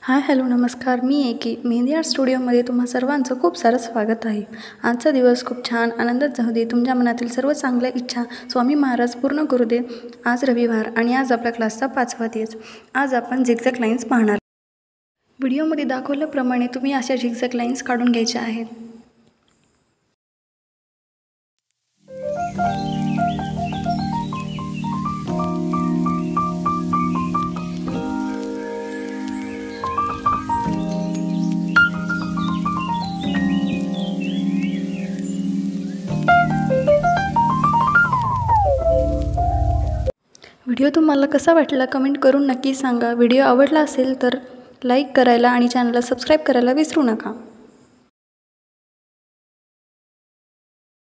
Hi hello नमस्कार. मी एकी mehndi art स्टुडिओमध्ये तुम्हा सर्वांचं खूप सारं स्वागत आहे. आजचा दिवस खूप छान आनंदात जाऊ दे. तुमच्या मनातील सर्व चांगल्या इच्छा स्वामी महाराज पूर्ण करू दे. आज रविवार आणि आज आपल्या क्लासचा 5वा दिवस. आज आपण झिगझॅग लाईन्स पाहणार. व्हिडिओमध्ये दाखवल्याप्रमाणे तुम्ही अशा झिगझॅग लाईन्स काढून घ्यायच्या आहेत. व्हिडिओ तुम्हाला कसा वाटला कमेंट करून नक्की सांगा. व्हिडिओ आवडला असेल तर लाईक करायला आणि चॅनलला सबस्क्राईब करायला विसरू नका.